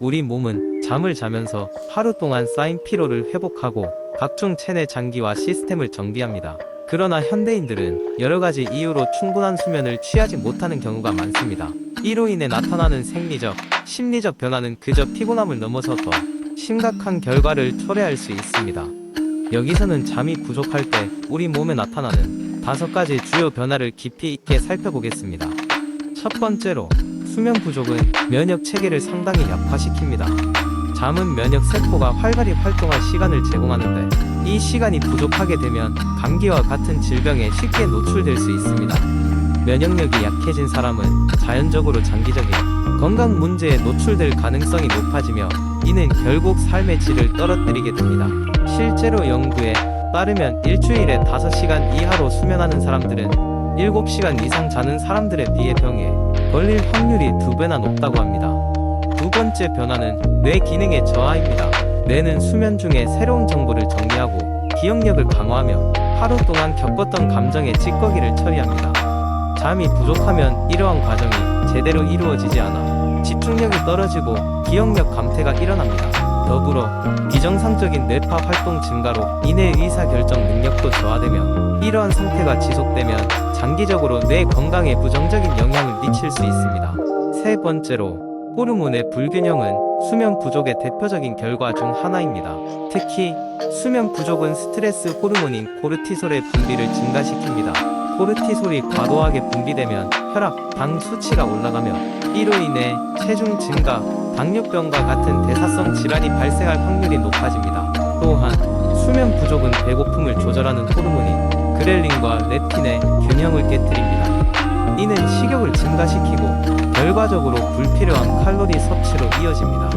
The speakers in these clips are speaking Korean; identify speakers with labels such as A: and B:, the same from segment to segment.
A: 우리 몸은 잠을 자면서 하루 동안 쌓인 피로를 회복하고 각종 체내 장기와 시스템을 정비합니다. 그러나 현대인들은 여러가지 이유로 충분한 수면을 취하지 못하는 경우가 많습니다. 이로 인해 나타나는 생리적, 심리적 변화는 그저 피곤함을 넘어서 더 심각한 결과를 초래할 수 있습니다. 여기서는 잠이 부족할 때 우리 몸에 나타나는 5가지 주요 변화를 깊이 있게 살펴보겠습니다. 첫 번째로, 수면 부족은 면역 체계를 상당히 약화시킵니다. 잠은 면역 세포가 활발히 활동할 시간을 제공하는데, 이 시간이 부족하게 되면 감기와 같은 질병에 쉽게 노출될 수 있습니다. 면역력이 약해진 사람은 자연적으로 장기적인 건강 문제에 노출될 가능성이 높아지며, 이는 결국 삶의 질을 떨어뜨리게 됩니다. 실제로 연구에 따르면 일주일에 5시간 이하로 수면하는 사람들은 7시간 이상 자는 사람들에 비해 병에 걸릴 확률이 2배나 높다고 합니다. 두 번째 변화는 뇌 기능의 저하입니다. 뇌는 수면 중에 새로운 정보를 정리하고 기억력을 강화하며 하루 동안 겪었던 감정의 찌꺼기를 처리합니다. 잠이 부족하면 이러한 과정이 제대로 이루어지지 않아 집중력이 떨어지고 기억력 감퇴가 일어납니다. 더불어 비정상적인 뇌파 활동 증가로 이내 의사결정 능력도 저하되며, 이러한 상태가 지속되면 장기적으로 뇌 건강에 부정적인 영향을 미칠 수 있습니다. 세 번째로, 호르몬의 불균형은 수면 부족의 대표적인 결과 중 하나입니다. 특히 수면 부족은 스트레스 호르몬인 코르티솔의 분비를 증가시킵니다. 코르티솔이 과도하게 분비되면 혈압, 당 수치가 올라가며 이로 인해 체중 증가, 당뇨병과 같은 대사성 질환이 발생할 확률이 높아집니다. 또한 수면 부족은 배고픔을 조절하는 호르몬인 그렐린과 렙틴의 균형을 깨뜨립니다. 이는 식욕을 증가시키고 결과적으로 불필요한 칼로리 섭취로 이어집니다.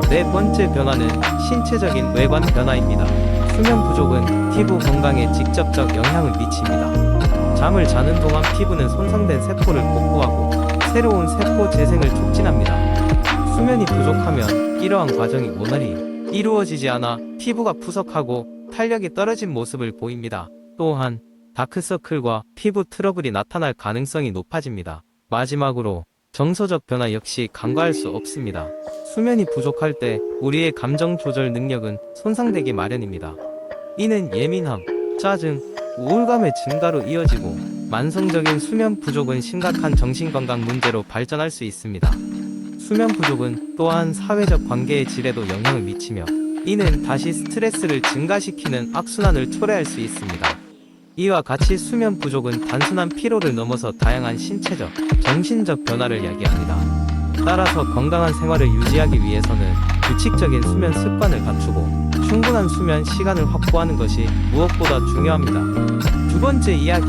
A: 네 번째 변화는 신체적인 외관 변화입니다. 수면 부족은 피부 건강에 직접적 영향을 미칩니다. 잠을 자는 동안 피부는 손상된 세포를 복구하고 새로운 세포 재생을 촉진합니다. 수면이 부족하면 이러한 과정이 원활히 이루어지지 않아 피부가 푸석하고 탄력이 떨어진 모습을 보입니다. 또한 다크서클과 피부 트러블이 나타날 가능성이 높아집니다. 마지막으로, 정서적 변화 역시 간과할 수 없습니다. 수면이 부족할 때 우리의 감정 조절 능력은 손상되기 마련입니다. 이는 예민함, 짜증, 우울감의 증가로 이어지고, 만성적인 수면 부족은 심각한 정신건강 문제로 발전할 수 있습니다. 수면 부족은 또한 사회적 관계의 질에도 영향을 미치며, 이는 다시 스트레스를 증가시키는 악순환을 초래할 수 있습니다. 이와 같이 수면 부족은 단순한 피로를 넘어서 다양한 신체적, 정신적 변화를 야기합니다. 따라서 건강한 생활을 유지하기 위해서는 규칙적인 수면 습관을 갖추고 충분한 수면 시간을 확보하는 것이 무엇보다 중요합니다. 두 번째 이야기,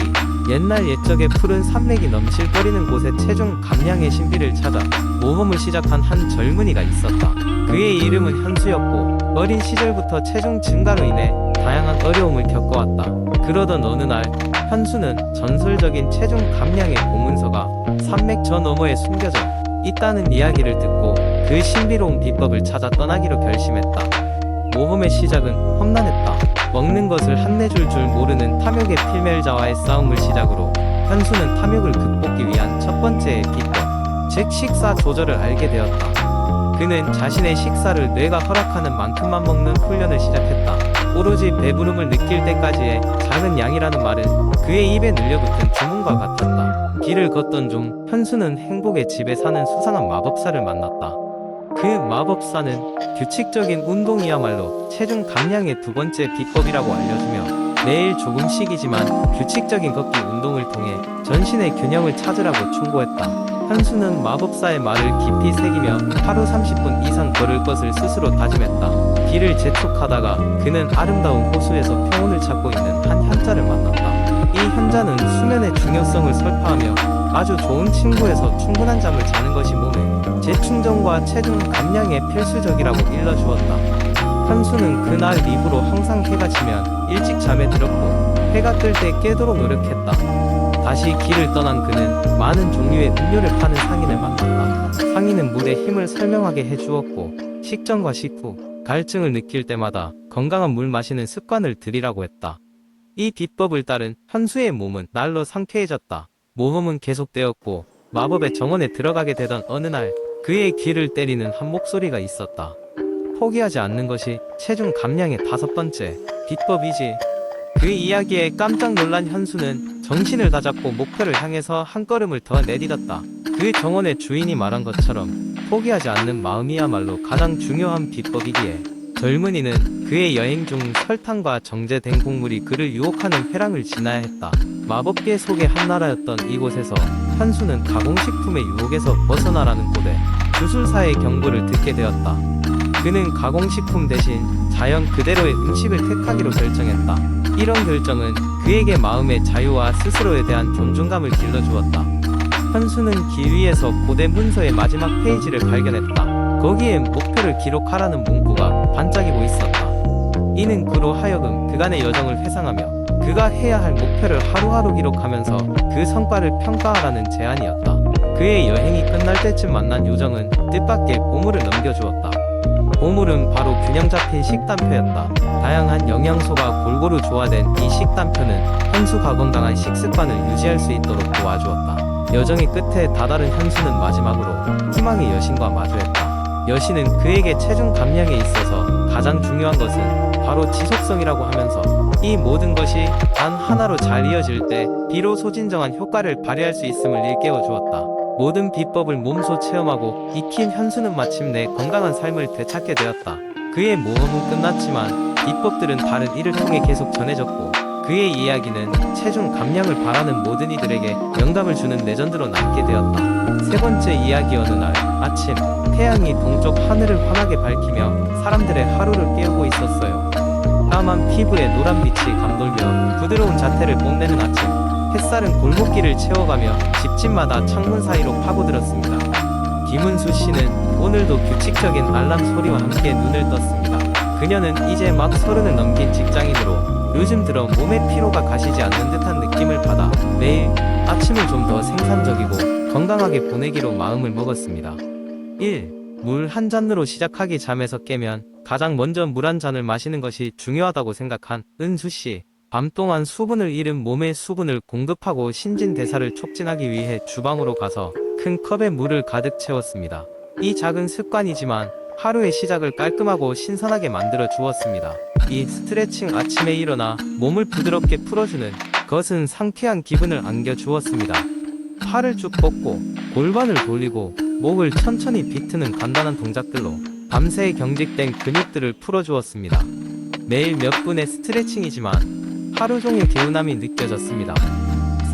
A: 옛날 옛적에 푸른 산맥이 넘실거리는 곳에 체중 감량의 신비를 찾아 모험을 시작한 한 젊은이가 있었다. 그의 이름은 현수였고, 어린 시절부터 체중 증가로 인해 다양한 어려움을 겪어왔다. 그러던 어느 날, 현수는 전설적인 체중 감량의 보문서가 산맥 저 너머에 숨겨져 있다는 이야기를 듣고 그 신비로운 비법을 찾아 떠나기로 결심했다. 모험의 시작은 험난했다. 먹는 것을 한내줄 줄 모르는 탐욕의 필멜자와의 싸움을 시작으로 현수는 탐욕을 극복하기 위한 첫 번째 비법, 즉 식사 조절을 알게 되었다. 그는 자신의 식사를 뇌가 허락하는 만큼만 먹는 훈련을 시작했다. 오로지 배부름을 느낄 때까지의 작은 양이라는 말은 그의 입에 늘려붙은 주문과 같았다. 길을 걷던 중 현수는 행복의 집에 사는 수상한 마법사를 만났다. 그 마법사는 규칙적인 운동이야말로 체중 감량의 두 번째 비법이라고 알려주며, 매일 조금씩이지만 규칙적인 걷기 운동을 통해 전신의 균형을 찾으라고 충고했다. 현수는 마법사의 말을 깊이 새기며 하루 30분 이상 걸을 것을 스스로 다짐했다. 길을 재촉하다가 그는 아름다운 호수에서 평온을 찾고 있는 한 현자를 만났다. 이 현자는 수면의 중요성을 설파하며 아주 좋은 침구에서 충분한 잠을 자는 것이 몸의 재충전과 체중 감량에 필수적이라고 일러주었다. 현수는 그날 이후로 항상 해가 지면 일찍 잠에 들었고, 해가 뜰 때 깨도록 노력했다. 다시 길을 떠난 그는 많은 종류의 음료를 파는 상인을 만났다. 상인은 물의 힘을 설명하게 해주었고, 식전과 식후 갈증을 느낄 때마다 건강한 물 마시는 습관을 들이라고 했다. 이 비법을 따른 현수의 몸은 날로 상쾌해졌다. 모험은 계속되었고, 마법의 정원에 들어가게 되던 어느 날, 그의 귀를 때리는 한 목소리가 있었다. 포기하지 않는 것이 체중 감량의 5번째 비법이지. 그 이야기에 깜짝 놀란 현수는 정신을 다잡고 목표를 향해서 한 걸음을 더 내딛었다. 그 정원의 주인이 말한 것처럼 포기하지 않는 마음이야말로 가장 중요한 비법이기에 젊은이는 그의 여행 중 설탕과 정제된 곡물이 그를 유혹하는 회랑을 지나야 했다. 마법계 속의 한나라였던 이곳에서 현수는 가공식품의 유혹에서 벗어나라는 고대 주술사의 경고를 듣게 되었다. 그는 가공식품 대신 자연 그대로의 음식을 택하기로 결정했다. 이런 결정은 그에게 마음의 자유와 스스로에 대한 존중감을 길러주었다. 현수는 길 위에서 고대 문서의 마지막 페이지를 발견했다. 거기에 목표를 기록하라는 문구가 반짝이고 있었다. 이는 그로 하여금 그간의 여정을 회상하며 그가 해야 할 목표를 하루하루 기록하면서 그 성과를 평가하라는 제안이었다. 그의 여행이 끝날 때쯤 만난 요정은 뜻밖의 보물을 넘겨주었다. 보물은 바로 균형 잡힌 식단표였다. 다양한 영양소가 골고루 조화된 이 식단표는 현수가 건강한 식습관을 유지할 수 있도록 도와주었다. 여정의 끝에 다다른 현수는 마지막으로 희망의 여신과 마주했다. 여신은 그에게 체중 감량에 있어서 가장 중요한 것은 바로 지속성이라고 하면서 이 모든 것이 단 하나로 잘 이어질 때 비로소 진정한 효과를 발휘할 수 있음을 일깨워 주었다. 모든 비법을 몸소 체험하고 익힌 현수는 마침내 건강한 삶을 되찾게 되었다. 그의 모험은 끝났지만 비법들은 다른 이를 통해 계속 전해졌고 그의 이야기는 체중 감량을 바라는 모든 이들에게 영감을 주는 레전드로 남게 되었다. 세 번째 이야기. 어느 날 아침 태양이 동쪽 하늘을 환하게 밝히며 사람들의 하루를 깨우고 있었어요. 까만 피부에 노란 빛이 감돌며 부드러운 자태를 뽐내는 아침. 햇살은 골목길을 채워가며 집집마다 창문 사이로 파고들었습니다. 김은수 씨는 오늘도 규칙적인 알람 소리와 함께 눈을 떴습니다. 그녀는 이제 막 30을 넘긴 직장인으로 요즘 들어 몸의 피로가 가시지 않는 듯한 느낌을 받아 매일 아침을 좀 더 생산적이고 건강하게 보내기로 마음을 먹었습니다. 1. 물 한 잔으로 시작하기. 잠에서 깨면 가장 먼저 물 한 잔을 마시는 것이 중요하다고 생각한 은수 씨. 밤 동안 수분을 잃은 몸에 수분을 공급하고 신진대사를 촉진하기 위해 주방으로 가서 큰 컵에 물을 가득 채웠습니다. 이 작은 습관이지만 하루의 시작을 깔끔하고 신선하게 만들어 주었습니다. 이 스트레칭. 아침에 일어나 몸을 부드럽게 풀어주는 것은 상쾌한 기분을 안겨주었습니다. 팔을 쭉 뻗고 골반을 돌리고 목을 천천히 비트는 간단한 동작들로 밤새 경직된 근육들을 풀어주었습니다. 매일 몇 분의 스트레칭이지만 하루 종일 개운함이 느껴졌습니다.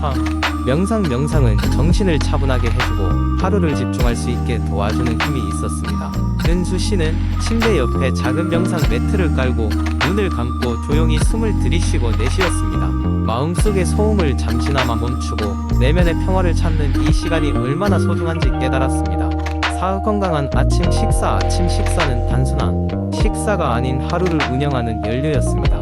A: 3. 명상. 명상은 정신을 차분하게 해주고 하루를 집중할 수 있게 도와주는 힘이 있었습니다. 은수 씨는 침대 옆에 작은 명상 매트를 깔고 눈을 감고 조용히 숨을 들이쉬고 내쉬었습니다. 마음속의 소음을 잠시나마 멈추고 내면의 평화를 찾는 이 시간이 얼마나 소중한지 깨달았습니다. 4. 건강한 아침 식사. 아침 식사는 단순한 식사가 아닌 하루를 운영하는 연료였습니다.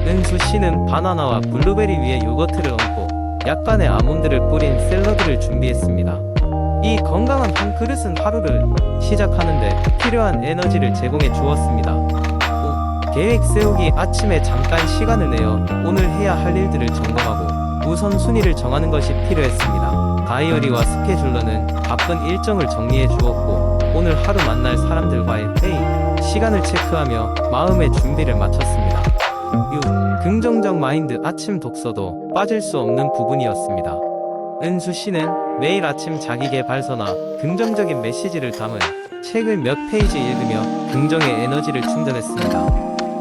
A: 은수 씨는 바나나와 블루베리 위에 요거트를 얹고 약간의 아몬드를 뿌린 샐러드를 준비했습니다. 이 건강한 한 그릇은 하루를 시작하는데 필요한 에너지를 제공해 주었습니다. 5. 계획 세우기. 아침에 잠깐 시간을 내어 오늘 해야 할 일들을 점검하고 우선순위를 정하는 것이 필요했습니다. 다이어리와 스케줄러는 바쁜 일정을 정리해 주었고 오늘 하루 만날 사람들과의 회의 시간을 체크하며 마음의 준비를 마쳤습니다. 6. 긍정적 마인드. 아침 독서도 빠질 수 없는 부분이었습니다. 은수 씨는 매일 아침 자기계발서나 긍정적인 메시지를 담은 책을 몇 페이지 읽으며 긍정의 에너지를 충전했습니다.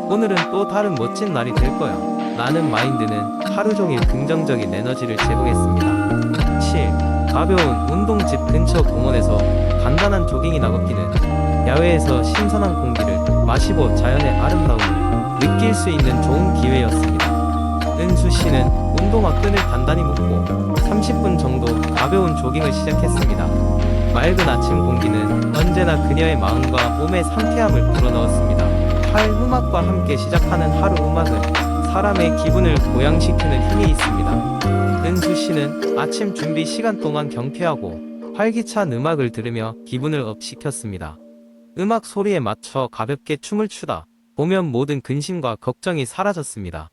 A: 오늘은 또 다른 멋진 날이 될 거야 라는 마인드는 하루 종일 긍정적인 에너지를 제공했습니다. 7. 가벼운 운동. 집 근처 공원에서 간단한 조깅이나 걷기는 야외에서 신선한 공기를 마시고 자연의 아름다움을 느낄 수 있는 좋은 기회였습니다. 은수 씨는 운동화 끈을 단단히 묶고 30분 정도 가벼운 조깅을 시작했습니다. 맑은 아침 공기는 언제나 그녀의 마음과 몸에 상쾌함을 불어넣었습니다. 할 음악과 함께 시작하는 하루. 음악은 사람의 기분을 고양시키는 힘이 있습니다. 은수 씨는 아침 준비 시간 동안 경쾌하고 활기찬 음악을 들으며 기분을 업시켰습니다. 음악 소리에 맞춰 가볍게 춤을 추다 보면 모든 근심과 걱정이 사라졌습니다.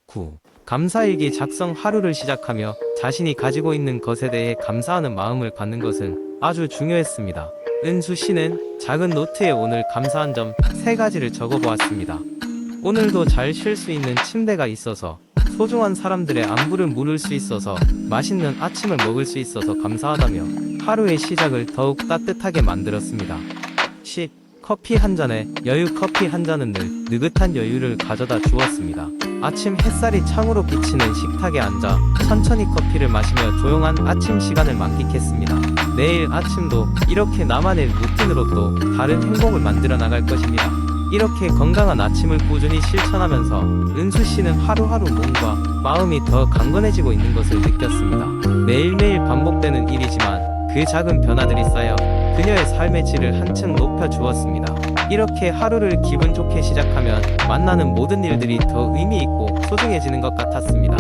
A: 9. 감사일기 작성. 하루를 시작하며 자신이 가지고 있는 것에 대해 감사하는 마음을 갖는 것은 아주 중요했습니다. 은수 씨는 작은 노트에 오늘 감사한 점 3가지를 적어보았습니다. 오늘도 잘 쉴 수 있는 침대가 있어서, 소중한 사람들의 안부를 물을 수 있어서, 맛있는 아침을 먹을 수 있어서 감사하다며 하루의 시작을 더욱 따뜻하게 만들었습니다. 10. 커피 한 잔에 여유. 커피 한 잔은 늘 느긋한 여유를 가져다 주었습니다. 아침 햇살이 창으로 비치는 식탁에 앉아 천천히 커피를 마시며 조용한 아침 시간을 만끽했습니다. 내일 아침도 이렇게 나만의 루틴으로 또 다른 행복을 만들어 나갈 것입니다. 이렇게 건강한 아침을 꾸준히 실천하면서 은수 씨는 하루하루 몸과 마음이 더 강건해지고 있는 것을 느꼈습니다. 매일매일 반복되는 일이지만 그 작은 변화들이 쌓여 그녀의 삶의 질을 한층 높여 주었습니다. 이렇게 하루를 기분 좋게 시작하면 만나는 모든 일들이 더 의미 있고 소중해지는 것 같았습니다.